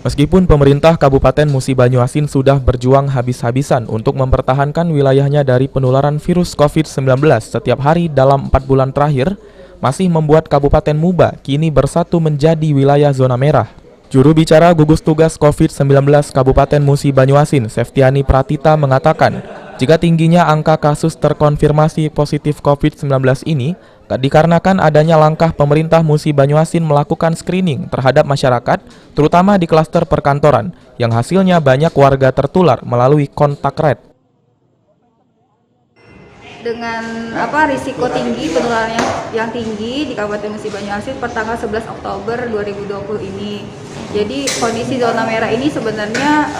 Meskipun pemerintah Kabupaten Musi Banyuasin sudah berjuang habis-habisan untuk mempertahankan wilayahnya dari penularan virus COVID-19 setiap hari dalam 4 bulan terakhir, masih membuat Kabupaten Muba kini bersatu menjadi wilayah zona merah. Juru bicara gugus tugas COVID-19 Kabupaten Musi Banyuasin, Septiani Pratita mengatakan, jika tingginya angka kasus terkonfirmasi positif COVID-19 ini, dikarenakan adanya langkah pemerintah Musi Banyuasin melakukan screening terhadap masyarakat, terutama di klaster perkantoran, yang hasilnya banyak warga tertular melalui kontak rate. Dengan risiko tinggi penularannya yang tinggi di Kabupaten Musi Banyuasin per tanggal 11 Oktober 2020 ini. Jadi kondisi zona merah ini sebenarnya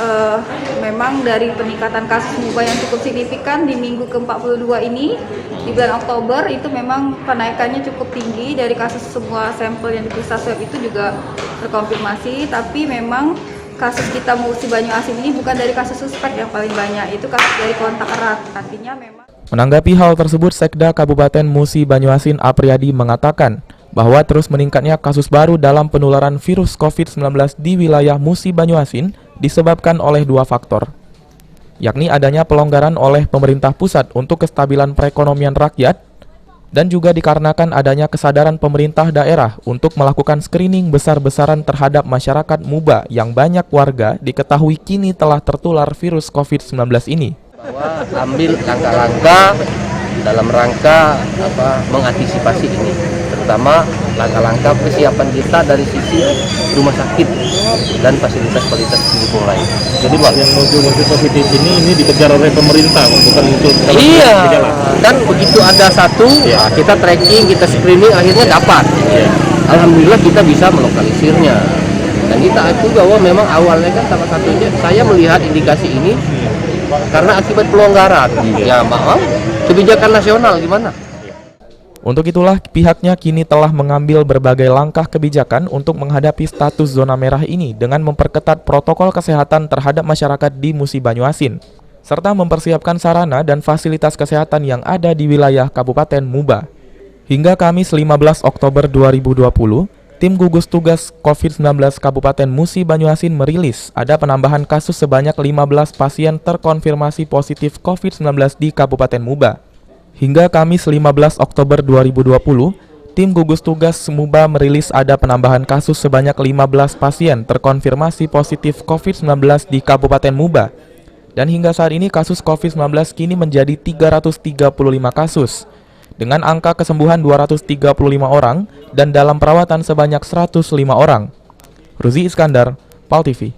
memang dari peningkatan kasus MUBA yang cukup signifikan di minggu ke-42 ini di bulan Oktober itu memang kenaikannya cukup tinggi dari kasus semua sampel yang diperiksa swab itu juga terkonfirmasi, tapi memang kasus kita Musi Banyuasin ini bukan dari kasus suspek yang paling banyak, itu kasus dari kontak erat. Artinya memang Menanggapi hal tersebut, Sekda Kabupaten Musi Banyuasin Apriyadi mengatakan bahwa terus meningkatnya kasus baru dalam penularan virus COVID-19 di wilayah Musi Banyuasin disebabkan oleh dua faktor, yakni adanya pelonggaran oleh pemerintah pusat untuk kestabilan perekonomian rakyat dan juga dikarenakan adanya kesadaran pemerintah daerah untuk melakukan screening besar-besaran terhadap masyarakat Muba yang banyak warga diketahui kini telah tertular virus COVID-19 ini. Bahwa ambil langkah-langkah dalam rangka mengantisipasi ini, terutama langkah-langkah persiapan kita dari sisi rumah sakit dan fasilitas-fasilitas pendukung lain. Jadi Pak, yang muncul positif ini dikejar oleh pemerintah, bukan muncul. Iya, dan begitu ada satu, kita tracking, kita screening, akhirnya dapat. Alhamdulillah kita bisa melokalisirnya. Dan kita akui bahwa memang awalnya kan salah satunya saya melihat indikasi ini karena akibat pelonggaran. Ya maaf, kebijakan nasional gimana? Untuk itulah pihaknya kini telah mengambil berbagai langkah kebijakan untuk menghadapi status zona merah ini dengan memperketat protokol kesehatan terhadap masyarakat di Musi Banyuasin, serta mempersiapkan sarana dan fasilitas kesehatan yang ada di wilayah Kabupaten Muba. Hingga Kamis 15 Oktober 2020, tim gugus tugas COVID-19 Kabupaten Musi Banyuasin merilis ada penambahan kasus sebanyak 15 pasien terkonfirmasi positif COVID-19 di Kabupaten Muba. Hingga Kamis 15 Oktober 2020, tim gugus tugas Muba merilis ada penambahan kasus sebanyak 15 pasien terkonfirmasi positif COVID-19 di Kabupaten Muba. Dan hingga saat ini kasus COVID-19 kini menjadi 335 kasus, dengan angka kesembuhan 235 orang dan dalam perawatan sebanyak 105 orang. Ruzi Iskandar, PAL TV.